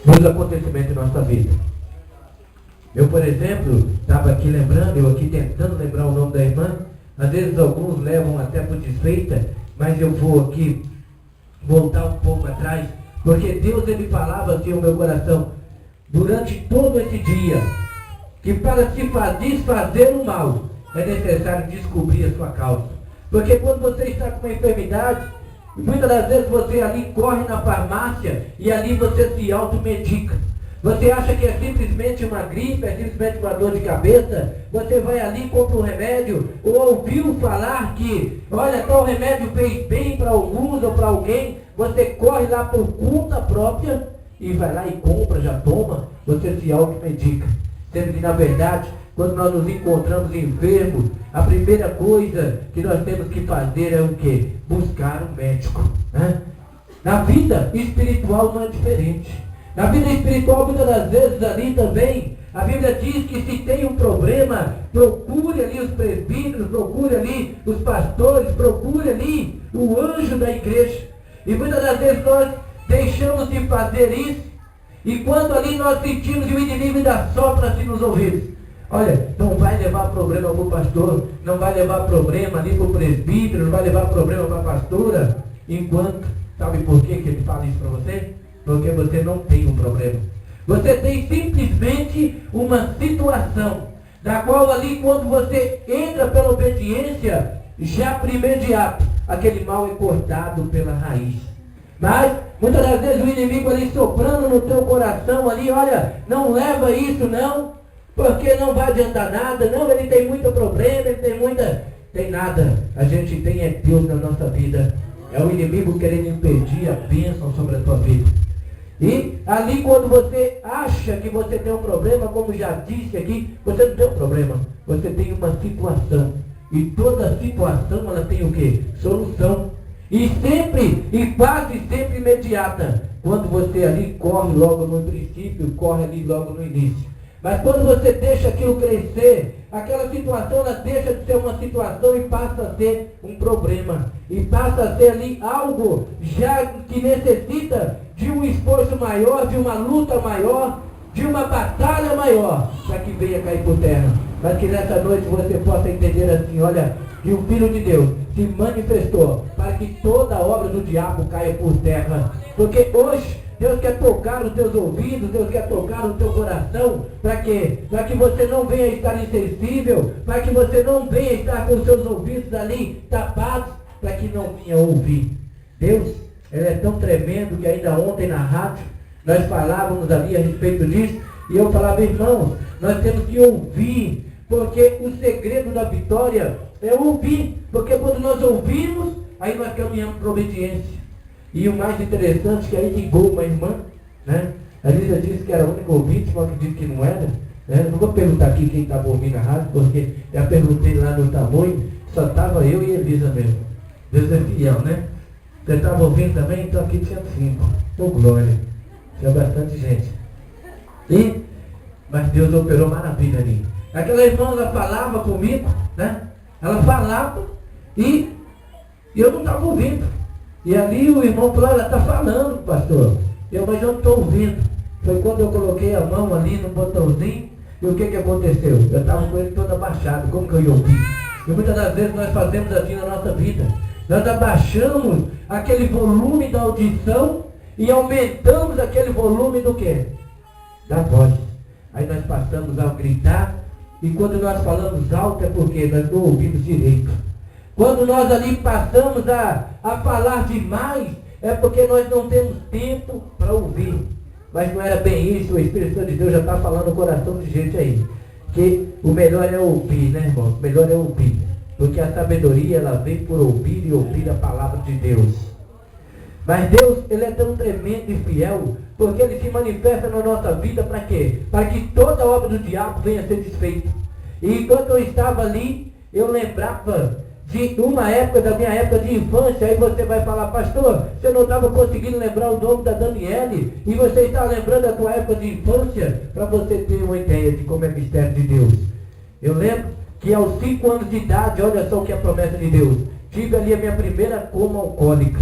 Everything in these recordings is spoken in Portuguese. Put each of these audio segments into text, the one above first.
nos acontecimentos da nossa vida. Eu, por exemplo, estava aqui lembrando, eu aqui tentando lembrar o nome da irmã. Às vezes alguns levam até por desfeita, mas eu vou aqui voltar um pouco atrás, porque Deus, ele falava assim ao meu coração, durante todo esse dia, que para se desfazer o mal, é necessário descobrir a sua causa. Porque quando você está com uma enfermidade, muitas das vezes você ali corre na farmácia e ali você se automedica. Você acha que é simplesmente uma gripe, é simplesmente uma dor de cabeça, você vai ali e compra um remédio, ou ouviu falar que, olha, tal remédio fez bem para alguns ou para alguém, você corre lá por conta própria e vai lá e compra, já toma, você se automedica. Sendo que na verdade, quando nós nos encontramos enfermos, a primeira coisa que nós temos que fazer é o quê? Buscar um médico. Né? Na vida espiritual não é diferente. Na vida espiritual, muitas das vezes ali também, a Bíblia diz que se tem um problema, procure ali os presbíteros, procure ali os pastores, procure ali o anjo da igreja. E muitas das vezes nós deixamos de fazer isso, e quando ali nós sentimos que o inimigo ainda sopra-se nos ouvidos. Olha, não vai levar problema para o pastor, não vai levar problema ali para o presbítero, não vai levar problema para a pastora, enquanto, sabe por que ele fala isso para você? Porque você não tem um problema. Você tem simplesmente uma situação, da qual ali quando você entra pela obediência, já por imediato, aquele mal é cortado pela raiz. Mas, muitas das vezes o inimigo ali soprando no teu coração ali, olha, não leva isso não, porque não vai adiantar nada, não, ele tem muito problema, ele tem muita... Tem nada, a gente tem é Deus na nossa vida. É o inimigo querendo impedir a bênção sobre a tua vida. E ali quando você acha que você tem um problema, como já disse aqui, você não tem um problema, você tem uma situação. E toda situação ela tem o quê? Solução. E sempre, e quase sempre imediata. Quando você ali corre logo no princípio, corre ali logo no início. Mas quando você deixa aquilo crescer, aquela situação ela deixa de ser uma situação e passa a ser um problema. E passa a ser ali algo já que necessita de um esforço maior, de uma luta maior, de uma batalha maior, para que venha cair por terra. Mas que nessa noite você possa entender assim, olha, que o Filho de Deus se manifestou para que toda a obra do diabo caia por terra. Porque hoje Deus quer tocar os teus ouvidos, Deus quer tocar o teu coração, para quê? Para que você não venha estar insensível, para que você não venha estar com os seus ouvidos ali tapados, para que não venha ouvir. Deus, Ele é tão tremendo que ainda ontem na rádio, nós falávamos ali a respeito disso, e eu falava, irmãos, nós temos que ouvir, porque o segredo da vitória é ouvir, porque quando nós ouvimos, aí nós caminhamos para a obediência. E o mais interessante é que aí ligou uma irmã, né? A Lídia disse que era a única ouvinte, mas acredito que não era. Né? Não vou perguntar aqui quem estava ouvindo a rádio, porque já perguntei lá no tamanho, só estava eu e Elisa mesmo. Deus é fiel, né? Você estava ouvindo também? Então aqui tinha 5. Ô glória. Tinha bastante gente. Mas Deus operou maravilha ali. Aquela irmã, ela falava comigo, né? Ela falava e eu não estava ouvindo. E ali o irmão falou, ela está falando, pastor. Mas eu não estou ouvindo. Foi quando eu coloquei a mão ali no botãozinho, e o que aconteceu? Eu estava com ele todo abaixado, como que eu ia ouvir? E muitas das vezes nós fazemos assim na nossa vida. Nós abaixamos aquele volume da audição e aumentamos aquele volume do quê? Da voz. Aí nós passamos a gritar, e quando nós falamos alto é porque nós não ouvimos direito. Quando nós ali passamos a falar demais, é porque nós não temos tempo para ouvir. Mas não era bem isso, o Espírito Santo de Deus já está falando no coração de gente aí. Que o melhor é ouvir, né, irmão? O melhor é ouvir. Porque a sabedoria, ela vem por ouvir e ouvir a palavra de Deus. Mas Deus, Ele é tão tremendo e fiel, porque Ele se manifesta na nossa vida para quê? Para que toda a obra do diabo venha a ser desfeita. E enquanto eu estava ali, eu lembrava de uma época, da minha época de infância. Aí você vai falar, pastor, você não estava conseguindo lembrar o nome da Daniele, e você está lembrando da tua época de infância, para você ter uma ideia de como é o mistério de Deus. Eu lembro que aos 5 anos de idade, olha só o que é a promessa de Deus, tive ali a minha primeira coma alcoólica.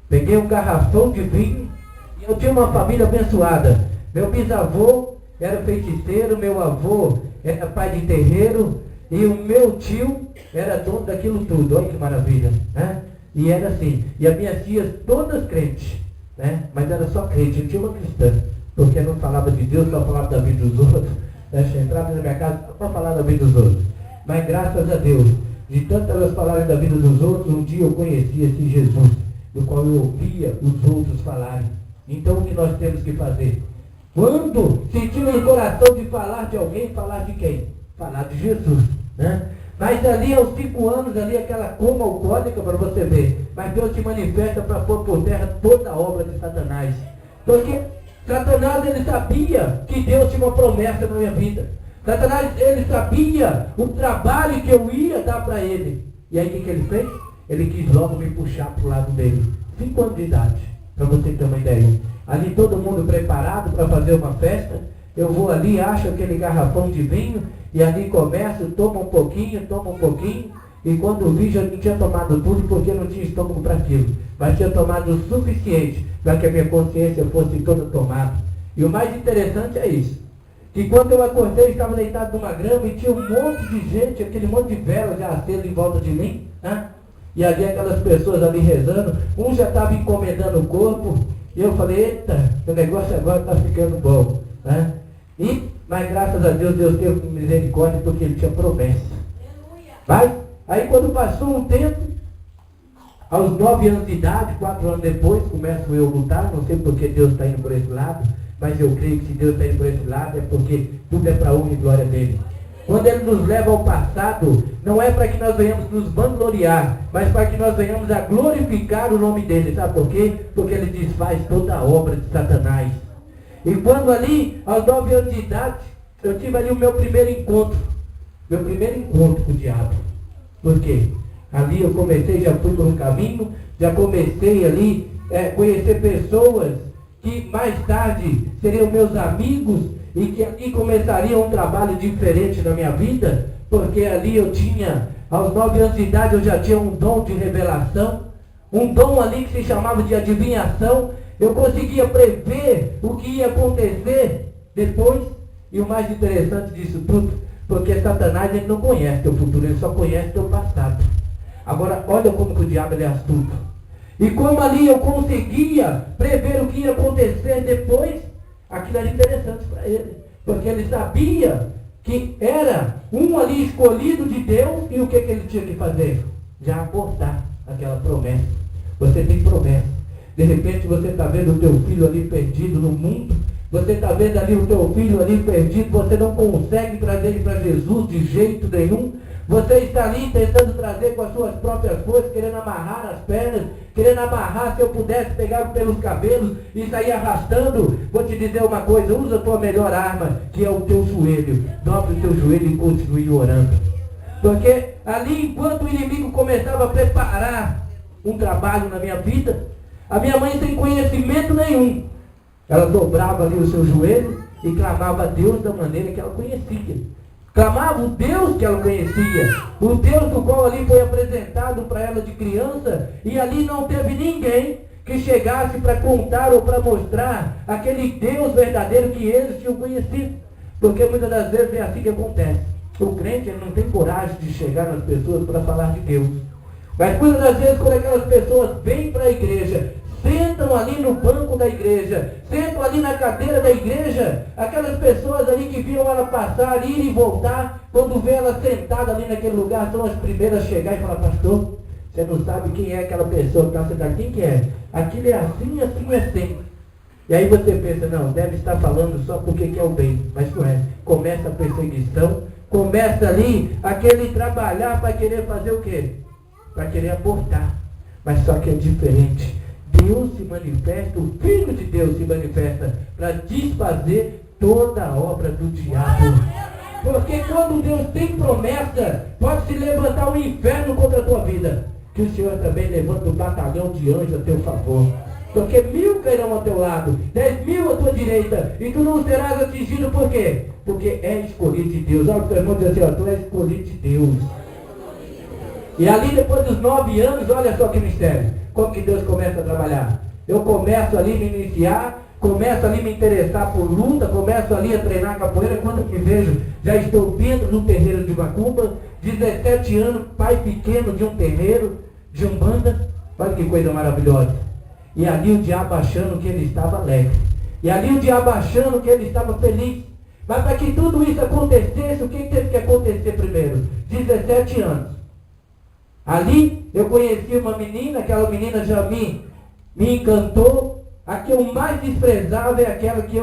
Peguei um garrafão de vinho, e Eu tinha uma família abençoada. Meu bisavô era feiticeiro, meu avô era pai de terreiro, e o meu tio era dono daquilo tudo. Olha que maravilha, né? E era assim. E as minhas tias todas crentes, né? Mas era só crente, não tinha uma cristã. Porque não falava de Deus, só falava da vida dos outros. Entrava na minha casa só para falar da vida dos outros. Mas graças a Deus, de tantas elas falarem da vida dos outros, um dia eu conheci esse Jesus, do qual eu ouvia os outros falarem. Então o que nós temos que fazer? Quando sentimos no coração de falar de alguém, falar de quem? Falar de Jesus, né? Mas ali aos 5 anos, ali aquela coma alcoólica para você ver. Mas Deus te manifesta para pôr por terra toda a obra de Satanás. Porque Satanás, ele sabia que Deus tinha uma promessa na minha vida. Satanás, ele sabia o trabalho que eu ia dar para ele. E aí o que ele fez? Ele quis logo me puxar para o lado dele. 5 anos de idade, para você ter uma ideia. Ali todo mundo preparado para fazer uma festa. Eu vou ali, acho aquele garrafão de vinho, e ali começo, tomo um pouquinho, e quando vi já não tinha tomado tudo, porque não tinha estômago para aquilo. Mas tinha tomado o suficiente para que a minha consciência fosse toda tomada. E o mais interessante é isso, que quando eu acordei, estava deitado numa grama e tinha um monte de gente, aquele monte de vela já acesa em volta de mim, né? E ali aquelas pessoas ali rezando, um já estava encomendando o corpo, e eu falei, eita, o negócio agora está ficando bom, né? Mas graças a Deus, Deus teve misericórdia, porque Ele tinha promessa. Mas, aí quando passou um tempo, aos 9 anos de idade, 4 anos depois, começo eu a lutar, não sei porque Deus está indo por esse lado, mas eu creio que se Deus está indo por esse lado, é porque tudo é para a honra e glória dEle. Quando Ele nos leva ao passado, não é para que nós venhamos nos vangloriar, mas para que nós venhamos a glorificar o nome dEle. Sabe por quê? Porque Ele desfaz toda a obra de Satanás. E quando ali, aos 9 anos de idade, eu tive ali o meu primeiro encontro com o diabo. Por quê? Ali eu comecei, já fui por um caminho, já comecei ali a conhecer pessoas que mais tarde seriam meus amigos e que ali começariam um trabalho diferente na minha vida, porque ali eu tinha, aos 9 anos de idade, eu já tinha um dom de revelação, um dom ali que se chamava de adivinhação. Eu conseguia prever o que ia acontecer depois. E o mais interessante disso tudo, porque Satanás, ele não conhece teu futuro, ele só conhece teu passado. Agora, olha como que o diabo ele é astuto. E como ali eu conseguia prever o que ia acontecer depois, aquilo era interessante para ele. Porque ele sabia que era um ali escolhido de Deus, e o que ele tinha que fazer? Já aportar aquela promessa. Você tem promessa. De repente você está vendo o teu filho ali perdido no mundo, você está vendo ali o teu filho ali perdido, você não consegue trazer ele para Jesus de jeito nenhum, você está ali tentando trazer com as suas próprias forças, querendo amarrar as pernas, querendo amarrar, se eu pudesse pegar pelos cabelos e sair arrastando. Vou te dizer uma coisa, usa a tua melhor arma, que é o teu joelho, dobre o teu joelho e continue orando. Porque ali, enquanto o inimigo começava a preparar um trabalho na minha vida, a minha mãe, sem conhecimento nenhum, ela dobrava ali o seu joelho e clamava a Deus da maneira que ela conhecia. Clamava o Deus que ela conhecia, o Deus do qual ali foi apresentado para ela de criança, e ali não teve ninguém que chegasse para contar ou para mostrar aquele Deus verdadeiro que eles tinham conhecido. Porque muitas das vezes é assim que acontece. O crente, ele não tem coragem de chegar nas pessoas para falar de Deus. Mas muitas das vezes, quando aquelas pessoas vêm para a igreja, sentam ali no banco da igreja, sentam ali na cadeira da igreja, aquelas pessoas ali que viram ela passar, ir e voltar, quando vê ela sentada ali naquele lugar, são as primeiras a chegar e falar: pastor, você não sabe quem é aquela pessoa que está sentada? Quem que é? Aquilo é assim, assim, assim. E aí você pensa: não, deve estar falando só porque quer o bem. Mas não é. Começa a perseguição, começa ali aquele trabalhar para querer fazer o quê? Para querer abortar. Mas só que é diferente. Deus se manifesta, o Filho de Deus se manifesta para desfazer toda a obra do diabo. Porque quando Deus tem promessa, pode se levantar o inferno contra a tua vida, que o Senhor também levanta um batalhão de anjos a teu favor. Porque 1000 cairão ao teu lado, 10.000 à tua direita, e tu não serás atingido. Por quê? Porque é escolhido de Deus. Olha o teu irmão diz assim: ó, tu és escolhido de Deus. E ali depois dos 9 anos, olha só que mistério. Como que Deus começa a trabalhar? eu começo ali a me iniciar, começo ali a me interessar por luta, começo ali a treinar capoeira, quando eu me vejo, já estou dentro de um terreiro de macumba, 17 anos, pai pequeno de um terreiro, de umbanda, olha que coisa maravilhosa. E ali o diabo achando que ele estava alegre, e ali o diabo achando que ele estava feliz. Mas para que tudo isso acontecesse, o que teve que acontecer primeiro? 17 anos. Ali eu conheci uma menina, aquela menina já me encantou. A que eu mais desprezava é aquela que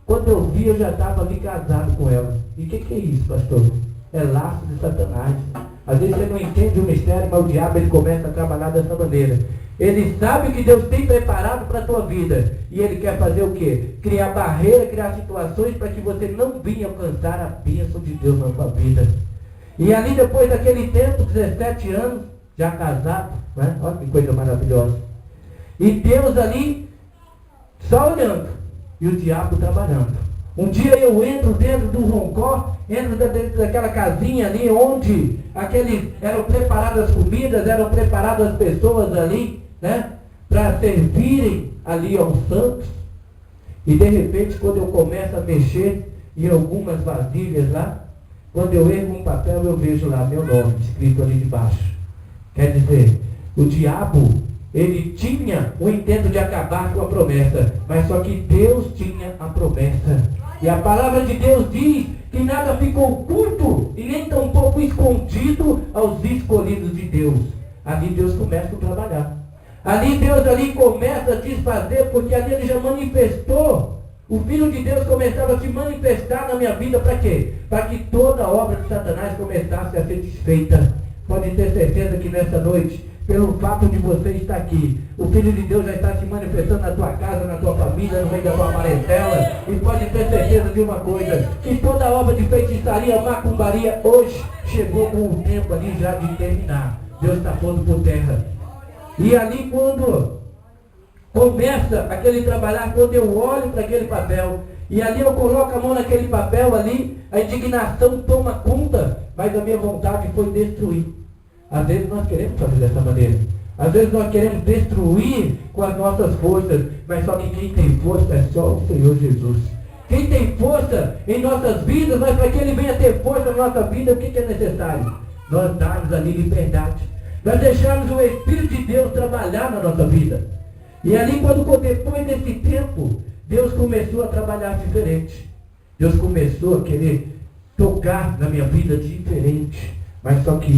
quando eu vi, eu já estava ali casado com ela. E o que é isso, pastor? É laço de Satanás. Às vezes você não entende o mistério, mas o diabo ele começa a trabalhar dessa maneira. Ele sabe o que Deus tem preparado para a tua vida. E ele quer fazer o quê? Criar barreira, criar situações para que você não venha alcançar a bênção de Deus na tua vida. E ali depois daquele tempo, 17 anos, já casado, né? Olha que coisa maravilhosa. E Deus ali, só olhando, e o diabo trabalhando. Um dia eu entro dentro do roncó, entro dentro daquela casinha ali, onde eram preparadas as comidas, eram preparadas as pessoas ali, né? Para servirem ali aos santos. E de repente, quando eu começo a mexer em algumas vasilhas lá, quando eu ergo um papel, eu vejo lá meu nome escrito ali debaixo. Quer dizer, o diabo, ele tinha o intento de acabar com a promessa, mas só que Deus tinha a promessa. E a palavra de Deus diz que nada ficou oculto e nem tampouco escondido aos escolhidos de Deus. Ali Deus começa a trabalhar. Ali Deus começa a desfazer, porque ali ele já manifestou. O Filho de Deus começava a se manifestar na minha vida para quê? Para que toda a obra de Satanás começasse a ser desfeita. Pode ter certeza que nessa noite, pelo fato de você estar aqui, o Filho de Deus já está se manifestando na tua casa, na tua família, no meio da tua parentela. E pode ter certeza de uma coisa, que toda a obra de feitiçaria, macumbaria, hoje chegou com o tempo ali já de terminar. Deus está pondo por terra. E ali quando começa aquele trabalhar, quando eu olho para aquele papel, e ali eu coloco a mão naquele papel ali, a indignação toma conta, mas a minha vontade foi destruir. Às vezes nós queremos fazer dessa maneira. Às vezes nós queremos destruir com as nossas forças, mas só que quem tem força é só o Senhor Jesus. Quem tem força em nossas vidas, mas para que Ele venha ter força na nossa vida, o que é necessário? Nós darmos ali liberdade. Nós deixarmos o Espírito de Deus trabalhar na nossa vida. E ali depois desse tempo, Deus começou a trabalhar diferente. Deus começou a querer tocar na minha vida diferente. Mas só que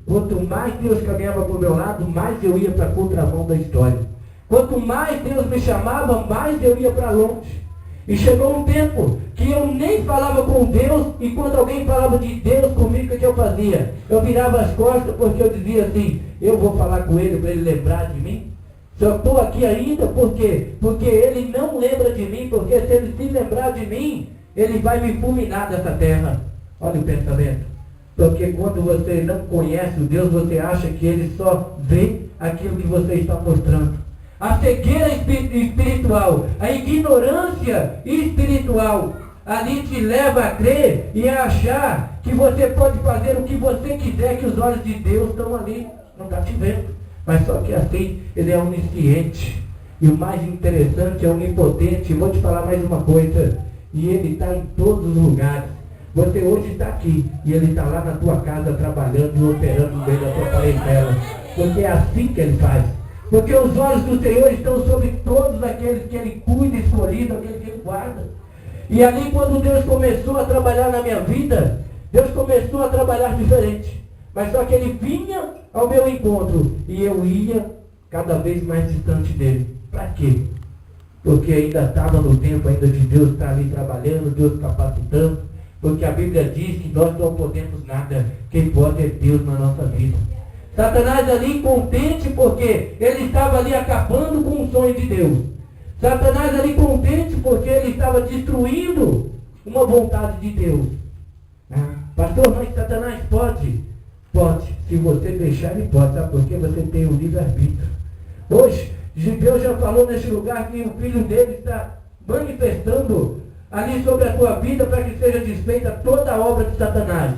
quanto mais Deus caminhava para o meu lado, mais eu ia para a contramão da história. Quanto mais Deus me chamava, mais eu ia para longe. E chegou um tempo que eu nem falava com Deus, e quando alguém falava de Deus comigo, o que eu fazia? Eu virava as costas, porque eu dizia assim, eu vou falar com ele para ele lembrar de mim. Só estou aqui ainda porque ele não lembra de mim, porque se ele se lembrar de mim, ele vai me fulminar dessa terra. Olha o pensamento. Porque quando você não conhece o Deus, você acha que ele só vê aquilo que você está mostrando. A cegueira espiritual, a ignorância espiritual, ali te leva a crer e a achar que você pode fazer o que você quiser, que os olhos de Deus estão ali, não está te vendo. Mas só que assim, ele é onisciente. E o mais interessante é onipotente. Vou te falar mais uma coisa. E ele está em todos os lugares. Você hoje está aqui e ele está lá na tua casa trabalhando e operando no meio da tua parentela. Porque é assim que ele faz. Porque os olhos do Senhor estão sobre todos aqueles que ele cuida, escolhido, aqueles que ele guarda. E ali quando Deus começou a trabalhar na minha vida, Deus começou a trabalhar diferente. Mas só que ele vinha ao meu encontro e eu ia cada vez mais distante dele. Para quê? Porque ainda estava no tempo ainda de Deus estar ali trabalhando, Deus capacitando. Porque a Bíblia diz que nós não podemos nada. Quem pode é Deus na nossa vida. Satanás ali contente porque ele estava ali acabando com o sonho de Deus. Satanás ali contente porque ele estava destruindo uma vontade de Deus. Pastor, mas Satanás pode? Pode. Se você deixar, ele pode. Sabe por quê? Você tem o livre-arbítrio. Hoje, Deus já falou nesse lugar que o Filho dele está manifestando ali sobre a tua vida para que seja desfeita toda a obra de Satanás.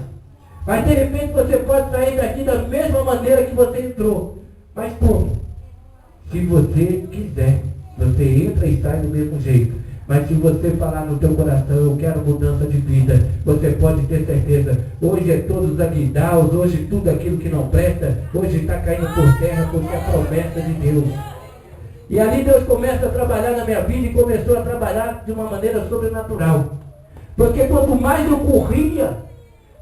Mas de repente você pode sair daqui da mesma maneira que você entrou. Mas como? se você quiser. Você entra e sai do mesmo jeito. Mas se você falar no teu coração, eu quero mudança de vida, você pode ter certeza. Hoje é todos aguindaus, hoje tudo aquilo que não presta, hoje está caindo por terra, porque é a promessa de Deus. E ali Deus começa a trabalhar na minha vida e começou a trabalhar de uma maneira sobrenatural. Porque quanto mais eu corria,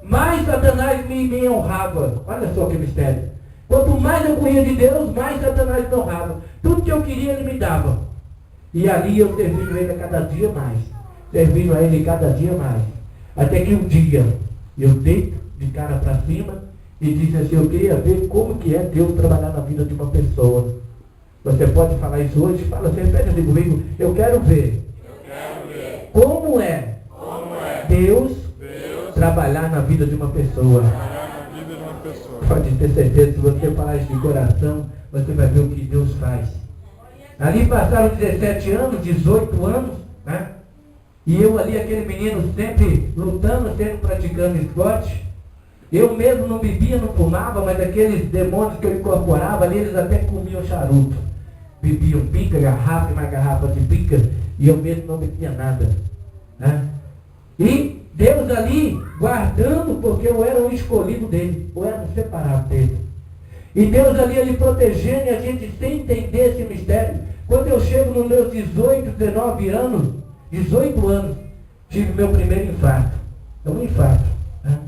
mais Satanás me honrava. Olha só que mistério. Quanto mais eu corria de Deus, mais Satanás me honrava. Tudo que eu queria, ele me dava. E ali eu servindo ele a cada dia mais. Servindo a ele cada dia mais. Até que um dia, eu deito de cara para cima e disse assim, eu queria ver como que é Deus trabalhar na vida de uma pessoa. Você pode falar isso hoje? Fala, você repete assim comigo. Eu quero ver. Como é Deus trabalhar na vida de uma pessoa. Pode ter certeza, se você falar isso de coração, você vai ver o que Deus faz. Ali passaram 17 anos, 18 anos, né? E eu ali, aquele menino sempre lutando, sempre praticando esporte. Eu mesmo não bebia, não fumava, mas aqueles demônios que eu incorporava ali, eles até comiam charuto. Bebiam pica, garrafa e mais garrafa de pica, e eu mesmo não bebia nada, né? E Deus ali guardando, porque eu era um escolhido dele, eu era um separado dele. E Deus ali, ele protegendo, e a gente sem entender esse mistério. Quando eu chego nos meus 18, 19 anos, 18 anos, tive meu primeiro infarto. É um infarto, né?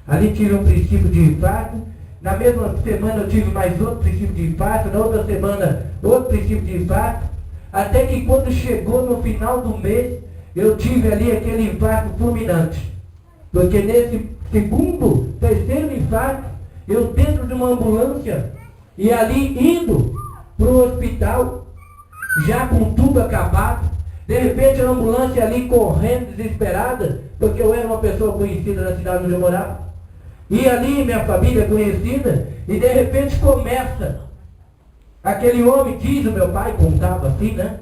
Ali tive um princípio de infarto. Na mesma semana eu tive mais outro princípio de infarto. Na outra semana, outro princípio de infarto. Até que quando chegou no final do mês, eu tive ali aquele infarto fulminante. Porque nesse segundo, terceiro infarto, eu dentro de uma ambulância, e ali indo para o hospital, já com tudo acabado, de repente a ambulância ali correndo, desesperada, porque eu era uma pessoa conhecida na cidade onde eu morava, e ali minha família conhecida, e de repente começa, aquele homem, diz o meu pai, contava assim, né?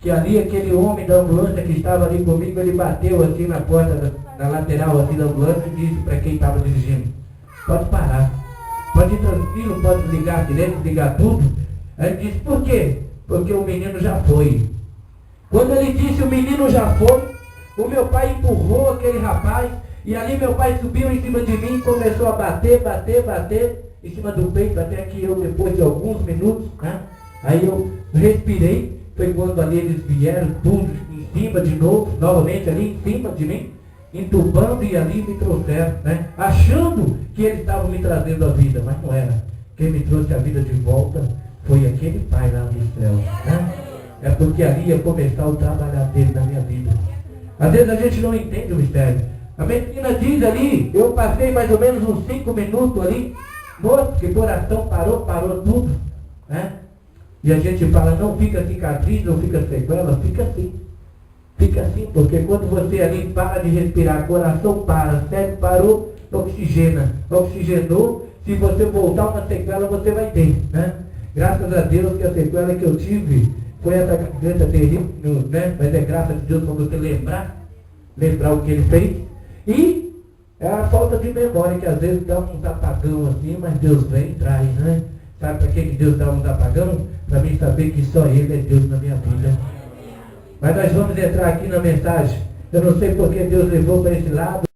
Que ali aquele homem da ambulância que estava ali comigo, ele bateu assim na porta, na lateral assim da ambulância e disse para quem estava dirigindo, pode parar, pode ir tranquilo, pode desligar direito, desligar tudo. Aí ele disse, por quê? Porque o menino já foi. Quando ele disse o menino já foi, o meu pai empurrou aquele rapaz, e ali meu pai subiu em cima de mim e começou a bater em cima do peito, até que eu, depois de alguns minutos, né, aí eu respirei. Foi quando ali eles vieram tudo em cima de novo, novamente ali em cima de mim, entubando, e ali me trouxeram, né? Achando que eles estavam me trazendo a vida, mas não era. Quem me trouxe a vida de volta foi aquele Pai lá do céu, né? É porque ali ia começar o trabalho dele na minha vida. Às vezes a gente não entende o mistério. A menina diz ali, eu passei mais ou menos uns 5 minutos ali, morto, que coração parou tudo, né? E a gente fala, não fica cicatriz, não fica sequela, fica assim. Fica assim, porque quando você ali para de respirar, coração para, cérebro parou, oxigena. Oxigenou, se você voltar uma sequela, você vai ter, né? Graças a Deus que a sequela que eu tive foi essa garganta terrível, né? Mas é graças a Deus para você lembrar o que ele fez. E é a falta de memória, que às vezes dá uns apagão assim, mas Deus vem e traz, né? Sabe para que Deus dá uns apagão? Para mim saber que só Ele é Deus na minha vida. Mas nós vamos entrar aqui na mensagem. Eu não sei porque Deus levou para esse lado.